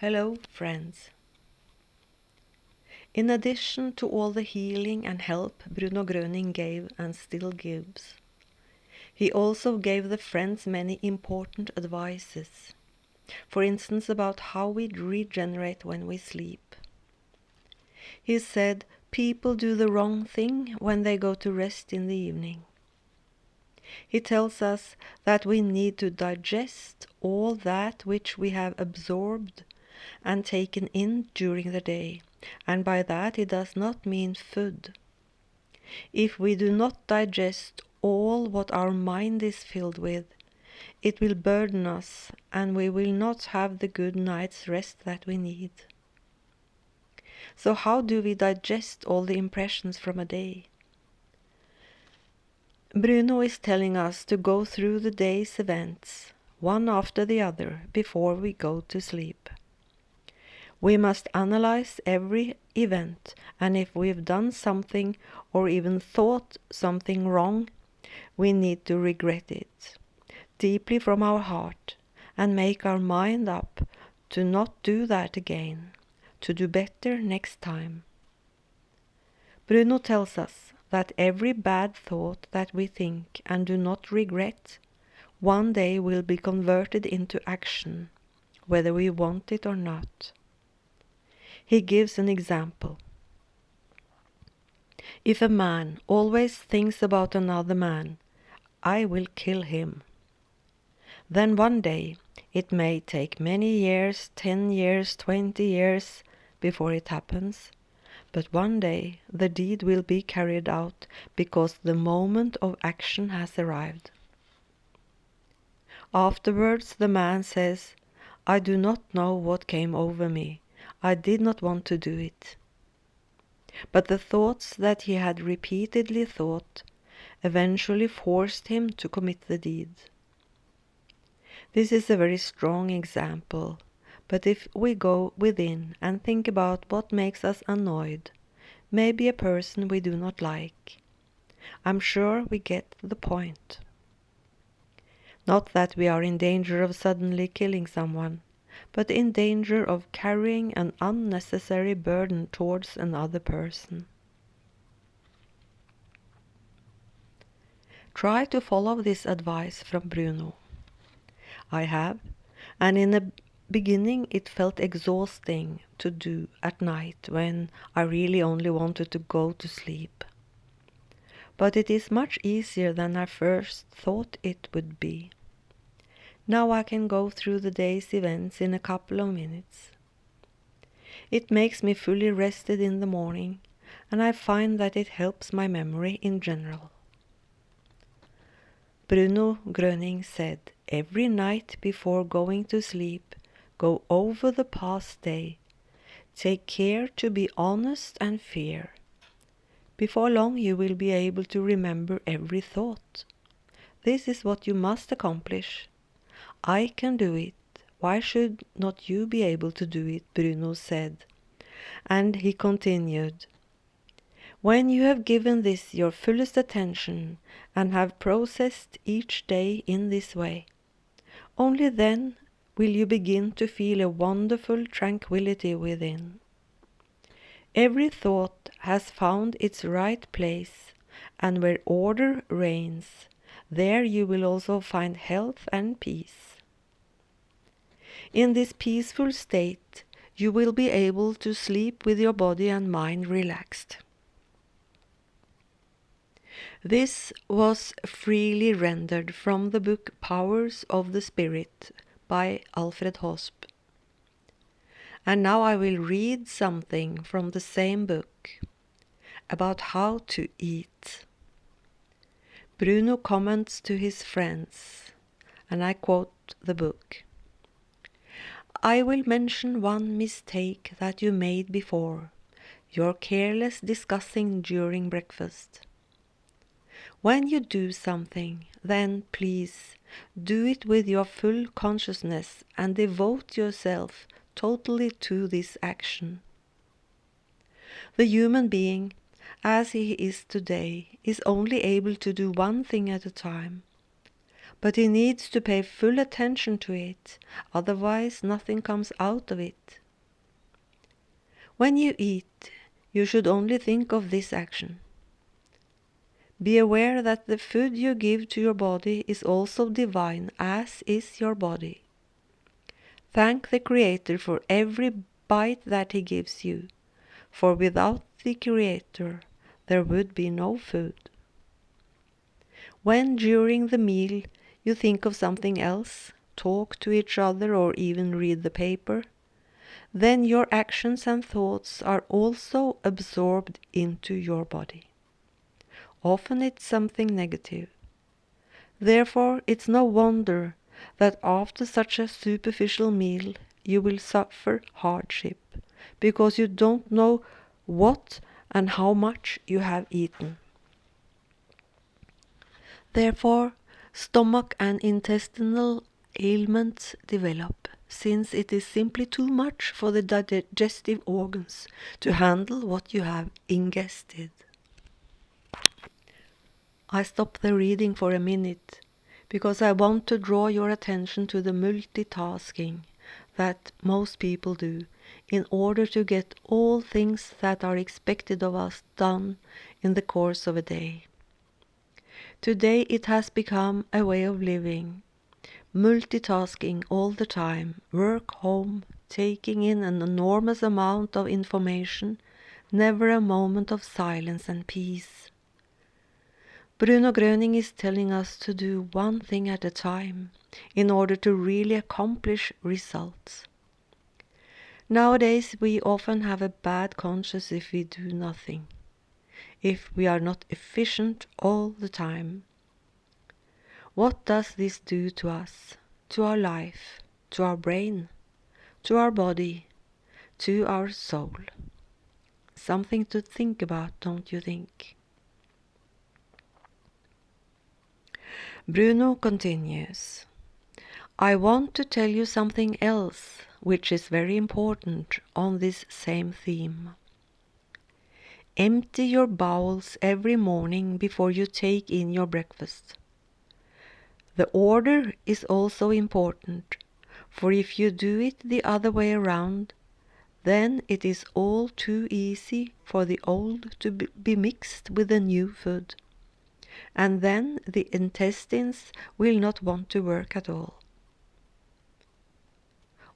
Hello, friends. In addition to all the healing and help Bruno Groening gave and still gives, he also gave the friends many important advices. For instance, about how we regenerate when we sleep. He said people do the wrong thing when they go to rest in the evening. He tells us that we need to digest all that which we have absorbed and taken in during the day, and by that he does not mean food. If we do not digest all what our mind is filled with, it will burden us and we will not have the good night's rest that we need. So how do we digest all the impressions from a day? Bruno is telling us to go through the day's events, one after the other, before we go to sleep. We must analyze every event, and if we've done something or even thought something wrong, we need to regret it deeply from our heart and make our mind up to not do that again, to do better next time. Bruno tells us that every bad thought that we think and do not regret one day will be converted into action, whether we want it or not. He gives an example. If a man always thinks about another man, I will kill him. Then one day, it may take many years, 10 years, 20 years before it happens, but one day the deed will be carried out because the moment of action has arrived. Afterwards the man says, I do not know what came over me. I did not want to do it. But the thoughts that he had repeatedly thought eventually forced him to commit the deed. This is a very strong example, but if we go within and think about what makes us annoyed, maybe a person we do not like, I'm sure we get the point. Not that we are in danger of suddenly killing someone, but in danger of carrying an unnecessary burden towards another person. Try to follow this advice from Bruno. I have, and in the beginning it felt exhausting to do at night when I really only wanted to go to sleep. But it is much easier than I first thought it would be. Now I can go through the day's events in a couple of minutes. It makes me fully rested in the morning, and I find that it helps my memory in general. Bruno Groening said, every night before going to sleep, go over the past day. Take care to be honest and fair. Before long you will be able to remember every thought. This is what you must accomplish. I can do it. Why should not you be able to do it? Bruno said. And he continued, when you have given this your fullest attention and have processed each day in this way, only then will you begin to feel a wonderful tranquility within. Every thought has found its right place, and where order reigns, there you will also find health and peace. In this peaceful state, you will be able to sleep with your body and mind relaxed. This was freely rendered from the book Powers of the Spirit by Alfred Hosp. And now I will read something from the same book about how to eat. Bruno comments to his friends, and I quote the book. I will mention one mistake that you made before, your careless discussing during breakfast. When you do something, then please do it with your full consciousness and devote yourself totally to this action. The human being, as he is today, is only able to do one thing at a time. but he needs to pay full attention to it, otherwise nothing comes out of it. When you eat, you should only think of this action. Be aware that the food you give to your body is also divine, as is your body. Thank the Creator for every bite that He gives you, for without the Creator there would be no food. When during the meal you think of something else, talk to each other or even read the paper, then your actions and thoughts are also absorbed into your body. Often it's something negative. Therefore, it's no wonder that after such a superficial meal you will suffer hardship, because you don't know what and how much you have eaten. Therefore, stomach and intestinal ailments develop, since it is simply too much for the digestive organs to handle what you have ingested. I stop the reading for a minute because I want to draw your attention to the multitasking that most people do in order to get all things that are expected of us done in the course of a day. Today it has become a way of living, multitasking all the time, work, home, taking in an enormous amount of information, never a moment of silence and peace. Bruno Groening is telling us to do one thing at a time in order to really accomplish results. Nowadays we often have a bad conscience if we do nothing, if we are not efficient all the time. What does this do to us, to our life, to our brain, to our body, to our soul? Something to think about, don't you think? Bruno continues, I want to tell you something else which is very important on this same theme. Empty your bowels every morning before you take in your breakfast. The order is also important, for if you do it the other way around, then it is all too easy for the old to be mixed with the new food, and then the intestines will not want to work at all.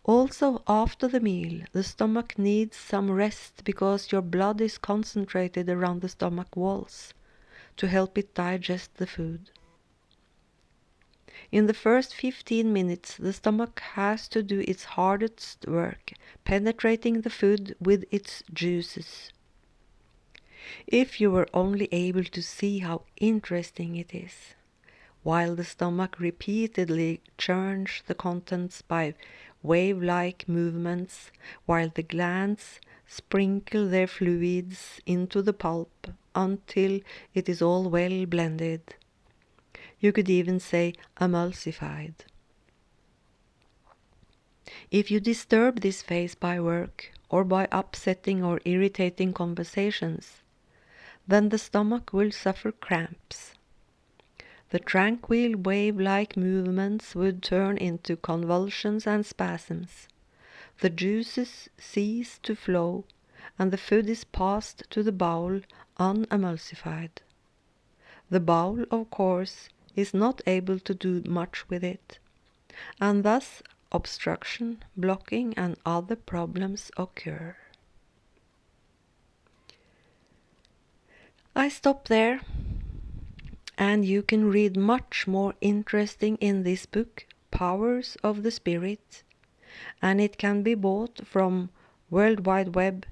Also, after the meal, the stomach needs some rest because your blood is concentrated around the stomach walls to help it digest the food. In the first 15 minutes, the stomach has to do its hardest work, penetrating the food with its juices. If you were only able to see how interesting it is, while the stomach repeatedly churns the contents by wave-like movements, while the glands sprinkle their fluids into the pulp until it is all well blended. You could even say emulsified. If you disturb this phase by work or by upsetting or irritating conversations, then the stomach will suffer cramps. The tranquil wave-like movements would turn into convulsions and spasms. The juices cease to flow, and the food is passed to the bowel unemulsified. The bowel, of course, is not able to do much with it, and thus obstruction, blocking, and other problems occur. I stop there, and you can read much more interesting in this book, Powers of the Spirit, and it can be bought from World Wide Web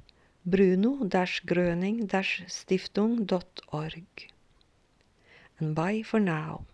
bruno-groening-stiftung.org. And bye for now.